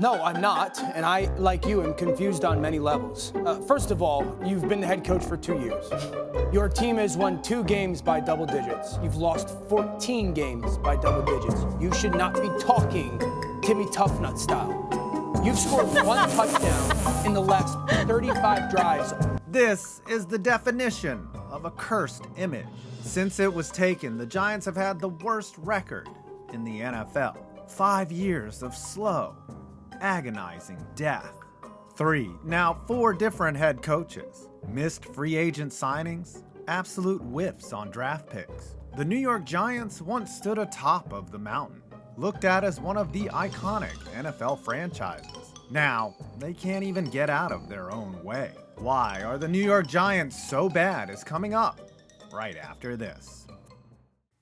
No, I'm not, and I, like you, am confused on many levels. First of all, you've been the head coach for 2 years. Your team has won 2 games by double digits. You've lost 14 games by double digits. You should not be talking Timmy Toughnut style. You've scored 1 touchdown in the last 35 drives. This is the definition of a cursed image. Since it was taken, the Giants have had the worst record in the NFL. 5 years of slow, agonizing death. 4 different head coaches, missed free agent signings, absolute whiffs on draft picks. The New York Giants once stood atop of the mountain, looked at as one of the iconic NFL franchises. Now, they can't even get out of their own way. Why are the New York Giants so bad is coming up right after this.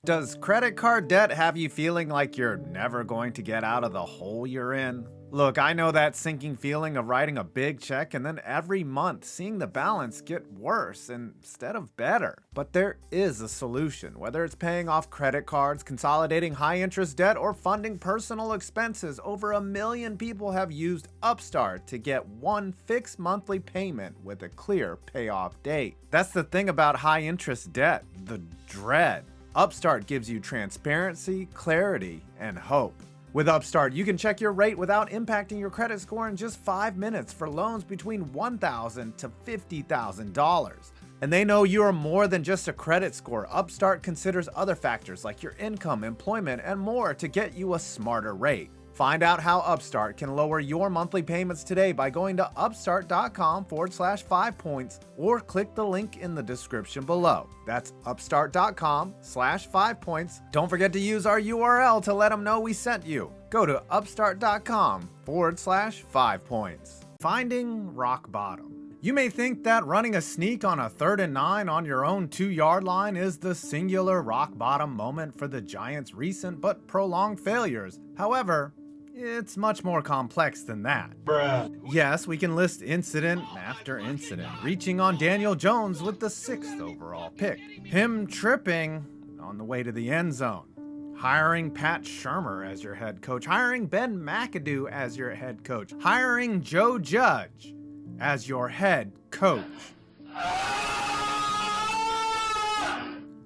Does credit card debt have you feeling like you're never going to get out of the hole you're in? Look, I know that sinking feeling of writing a big check and then every month seeing the balance get worse instead of better. But there is a solution, whether it's paying off credit cards, consolidating high-interest debt, or funding personal expenses. Over 1 million people have used Upstart to get one fixed monthly payment with a clear payoff date. That's the thing about high-interest debt, the dread. Upstart gives you transparency, clarity, and hope. With Upstart, you can check your rate without impacting your credit score in just 5 minutes for loans between $1,000 to $50,000. And they know you are more than just a credit score. Upstart considers other factors like your income, employment, and more to get you a smarter rate. Find out how Upstart can lower your monthly payments today by going to upstart.com/5 points or click the link in the description below. That's upstart.com/5 points. Don't forget to use our URL to let them know we sent you. Go to upstart.com/5 points. Finding rock bottom. You may think that running a sneak on a 3rd and 9 on your own 2-yard line is the singular rock bottom moment for the Giants' recent but prolonged failures. However, it's much more complex than that. Bruh. Yes, we can list incident after incident, reaching on Daniel Jones with the 6th overall pick, him tripping on the way to the end zone, hiring Pat Shurmur as your head coach, hiring Ben McAdoo as your head coach, hiring Joe Judge as your head coach.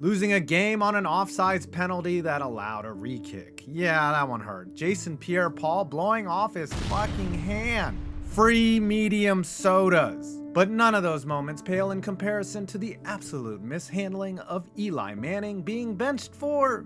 Losing a game on an offsides penalty that allowed a re-kick. Yeah, that one hurt. Jason Pierre-Paul blowing off his fucking hand. Free medium sodas. But none of those moments pale in comparison to the absolute mishandling of Eli Manning being benched for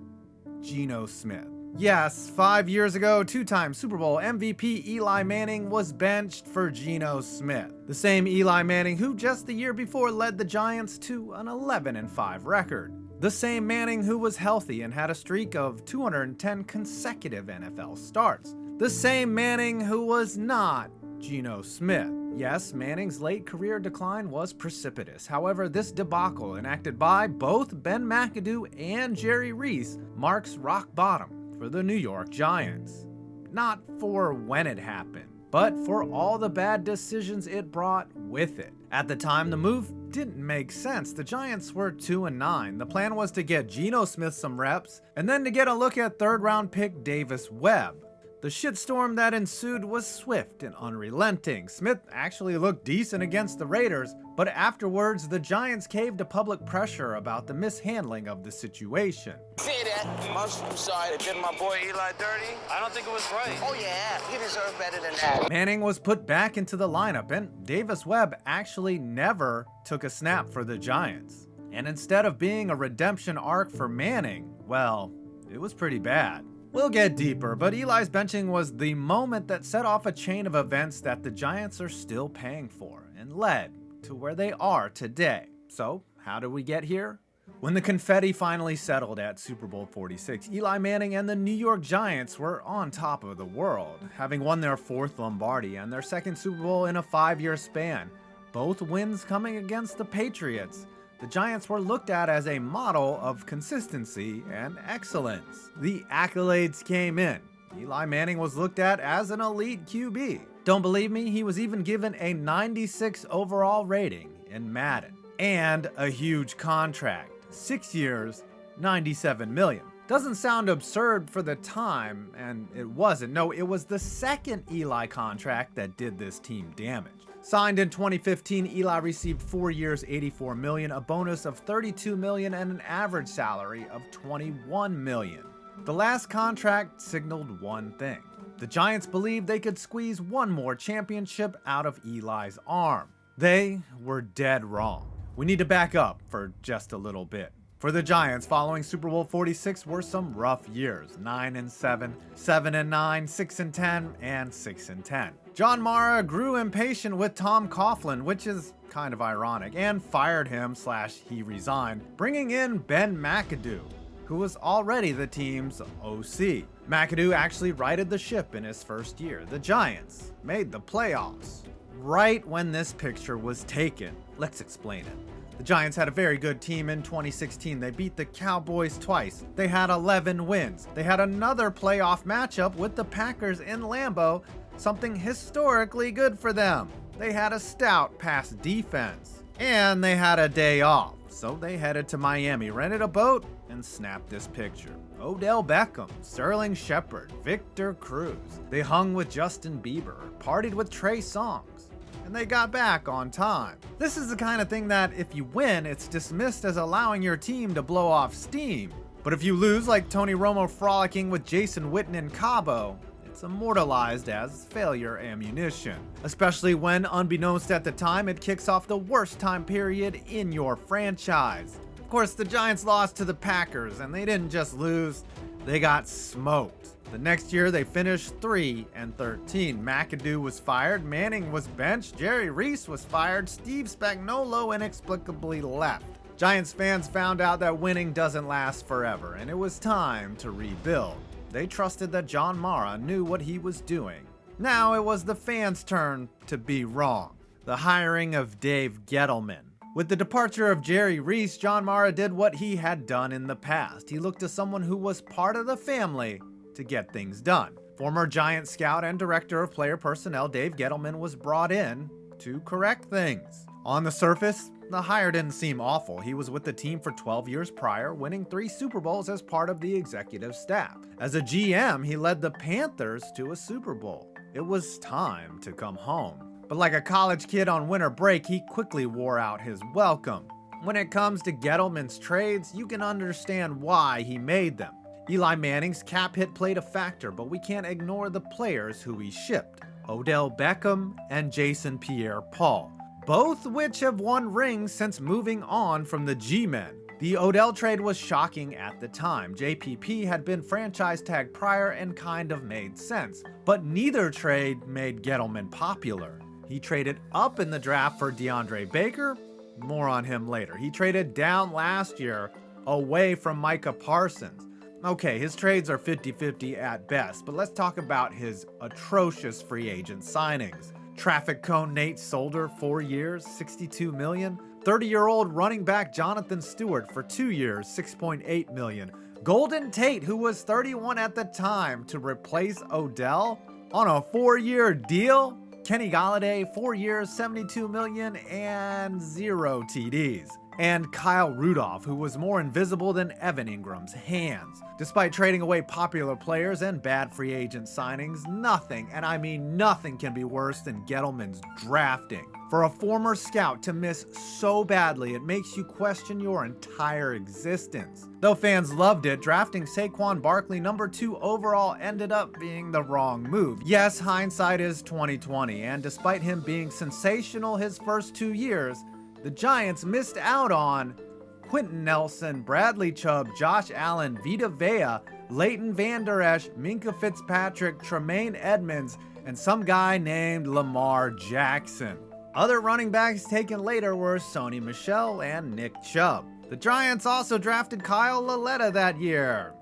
Geno Smith. Yes, 5 years ago, 2-time Super Bowl MVP Eli Manning was benched for Geno Smith. The same Eli Manning who just the year before led the Giants to an 11-5 record. The same Manning who was healthy and had a streak of 210 consecutive NFL starts. The same Manning who was not Geno Smith. Yes, Manning's late career decline was precipitous. However, this debacle enacted by both Ben McAdoo and Jerry Reese marks rock bottom for the New York Giants. Not for when it happened, but for all the bad decisions it brought with it. At the time, the move didn't make sense. The Giants were 2-9. The plan was to get Geno Smith some reps, and then to get a look at 3rd-round pick Davis Webb. The shitstorm that ensued was swift and unrelenting. Smith actually looked decent against the Raiders, but afterwards the Giants caved to public pressure about the mishandling of the situation. Say that. I'm sorry, they did my boy Eli dirty. I don't think it was right. Oh yeah, he deserved better than that. Manning was put back into the lineup, and Davis Webb actually never took a snap for the Giants. And instead of being a redemption arc for Manning, well, it was pretty bad. We'll get deeper, but Eli's benching was the moment that set off a chain of events that the Giants are still paying for and led to where they are today. So, how did we get here? When the confetti finally settled at Super Bowl 46, Eli Manning and the New York Giants were on top of the world, having won their 4th Lombardi and their 2nd Super Bowl in a 5-year span, both wins coming against the Patriots. The Giants were looked at as a model of consistency and excellence. The accolades came in. Eli Manning was looked at as an elite QB. Don't believe me? He was even given a 96 overall rating in Madden. And a huge contract. 6 years, $97 million. Doesn't sound absurd for the time, and it wasn't. No, it was the second Eli contract that did this team damage. Signed in 2015, Eli received 4 years, $84 million, a bonus of $32 million, and an average salary of $21 million. The last contract signaled one thing. The Giants believed they could squeeze one more championship out of Eli's arm. They were dead wrong. We need to back up for just a little bit. For the Giants, following Super Bowl 46 were some rough years. 9-7, 7-9, 6-10, and 6-10. John Mara grew impatient with Tom Coughlin, which is kind of ironic, and fired him / he resigned, bringing in Ben McAdoo, who was already the team's OC. McAdoo actually righted the ship in his first year. The Giants made the playoffs right when this picture was taken. Let's explain it. The Giants had a very good team in 2016. They beat the Cowboys twice. They had 11 wins. They had another playoff matchup with the Packers in Lambeau, something historically good for them. They had a stout pass defense, and they had a day off. So they headed to Miami, rented a boat, and snapped this picture. Odell Beckham, Sterling Shepard, Victor Cruz. They hung with Justin Bieber, partied with Trey Songz, and they got back on time. This is the kind of thing that if you win, it's dismissed as allowing your team to blow off steam. But if you lose, like Tony Romo frolicking with Jason Witten in Cabo, it's immortalized as failure ammunition. Especially when, unbeknownst at the time, it kicks off the worst time period in your franchise. Of course, the Giants lost to the Packers, and they didn't just lose, they got smoked. The next year, they finished 3-13. McAdoo was fired, Manning was benched, Jerry Reese was fired, Steve Spagnuolo inexplicably left. Giants fans found out that winning doesn't last forever, and it was time to rebuild. They trusted that John Mara knew what he was doing. Now it was the fans' turn to be wrong. The hiring of Dave Gettleman. With the departure of Jerry Reese, John Mara did what he had done in the past. He looked to someone who was part of the family to get things done. Former Giant scout and director of player personnel Dave Gettleman was brought in to correct things. On the surface, the hire didn't seem awful. He was with the team for 12 years prior, winning 3 Super Bowls as part of the executive staff. As a GM, he led the Panthers to a Super Bowl. It was time to come home. But like a college kid on winter break, he quickly wore out his welcome. When it comes to Gettleman's trades, you can understand why he made them. Eli Manning's cap hit played a factor, but we can't ignore the players who he shipped. Odell Beckham and Jason Pierre-Paul, both which have won rings since moving on from the G-Men. The Odell trade was shocking at the time. JPP had been franchise tagged prior and kind of made sense, but neither trade made Gettleman popular. He traded up in the draft for DeAndre Baker. More on him later. He traded down last year away from Micah Parsons. Okay, his trades are 50-50 at best, but let's talk about his atrocious free agent signings. Traffic cone Nate Solder, 4 years, $62 million. 30-year-old running back Jonathan Stewart for 2 years, $6.8 million. Golden Tate, who was 31 at the time, to replace Odell on a 4-year deal. Kenny Golladay, 4 years, $72 million, and 0 TDs. And Kyle Rudolph, who was more invisible than Evan Ingram's hands. Despite trading away popular players and bad free agent signings, nothing, and I mean nothing, can be worse than Gettleman's drafting. For a former scout to miss so badly, it makes you question your entire existence. Though fans loved it, drafting Saquon Barkley number 2 overall ended up being the wrong move. Yes, hindsight is 20/20, and despite him being sensational his first 2 years, the Giants missed out on Quentin Nelson, Bradley Chubb, Josh Allen, Vita Vea, Leighton Vander Esch, Minkah Fitzpatrick, Tremaine Edmonds, and some guy named Lamar Jackson. Other running backs taken later were Sony Michel and Nick Chubb. The Giants also drafted Kyle Lauletta that year.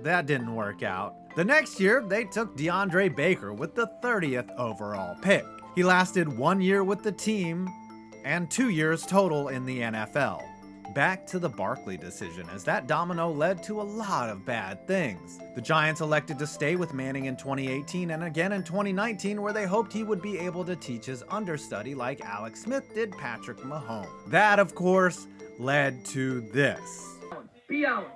That didn't work out. The next year, they took DeAndre Baker with the 30th overall pick. He lasted 1 year with the team and 2 years total in the NFL. Back to the Barkley decision, as that domino led to a lot of bad things. The Giants elected to stay with Manning in 2018 and again in 2019, where they hoped he would be able to teach his understudy like Alex Smith did Patrick Mahomes. That, of course, led to this. Be Allen.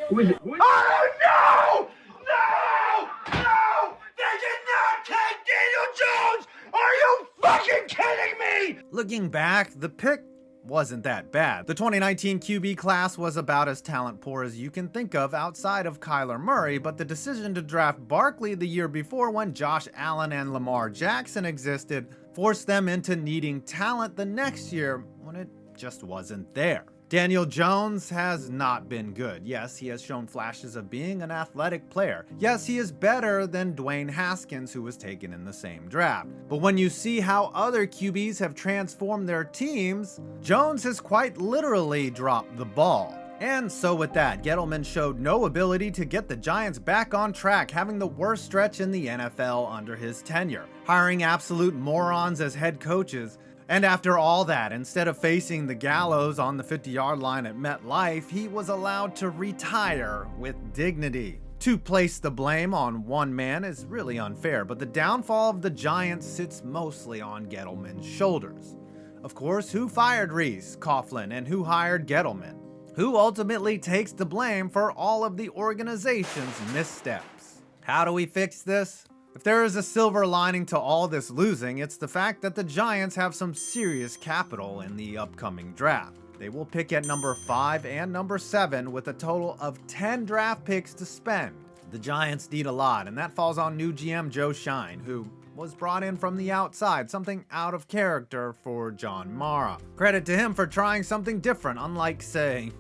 Who is it? Oh, no! No! No! They did not take Daniel Jones! Are you fucking kidding me? Looking back, the pick wasn't that bad. The 2019 QB class was about as talent poor as you can think of outside of Kyler Murray, but the decision to draft Barkley the year before when Josh Allen and Lamar Jackson existed forced them into needing talent the next year when it just wasn't there. Daniel Jones has not been good. Yes, he has shown flashes of being an athletic player. Yes, he is better than Dwayne Haskins, who was taken in the same draft. But when you see how other QBs have transformed their teams, Jones has quite literally dropped the ball. And so with that, Gettleman showed no ability to get the Giants back on track, having the worst stretch in the NFL under his tenure, hiring absolute morons as head coaches. And after all that, instead of facing the gallows on the 50-yard line at MetLife, he was allowed to retire with dignity. To place the blame on one man is really unfair, but the downfall of the Giants sits mostly on Gettleman's shoulders. Of course, who fired Reese, Coughlin, and who hired Gettleman? Who ultimately takes the blame for all of the organization's missteps? How do we fix this? If there is a silver lining to all this losing, it's the fact that the Giants have some serious capital in the upcoming draft. They will pick at number 5 and number 7 with a total of 10 draft picks to spend. The Giants need a lot, and that falls on new GM Joe Shine, who was brought in from the outside, something out of character for John Mara. Credit to him for trying something different, unlike, say,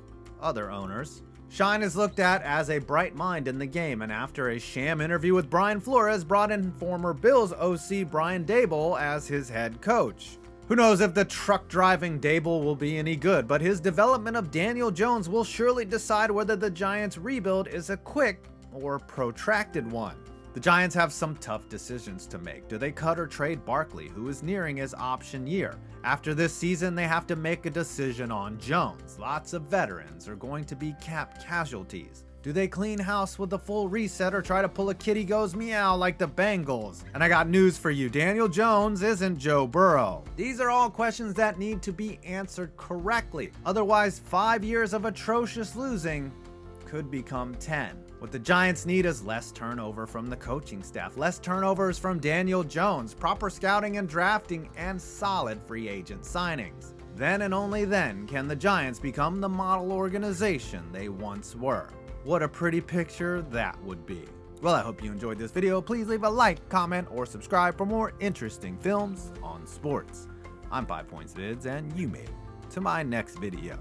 other owners. Shine is looked at as a bright mind in the game, and after a sham interview with Brian Flores, brought in former Bills OC Brian Daboll as his head coach. Who knows if the truck-driving Daboll will be any good, but his development of Daniel Jones will surely decide whether the Giants' rebuild is a quick or protracted one. The Giants have some tough decisions to make. Do they cut or trade Barkley, who is nearing his option year? After this season, they have to make a decision on Jones. Lots of veterans are going to be cap casualties. Do they clean house with a full reset or try to pull a kitty goes meow like the Bengals? And I got news for you, Daniel Jones isn't Joe Burrow. These are all questions that need to be answered correctly. Otherwise, 5 years of atrocious losing could become 10. What the Giants need is less turnover from the coaching staff, less turnovers from Daniel Jones, proper scouting and drafting, and solid free agent signings. Then and only then can the Giants become the model organization they once were. What a pretty picture that would be. Well, I hope you enjoyed this video. Please leave a like, comment, or subscribe for more interesting films on sports. I'm 5 Points Vids, and you made it to my next video.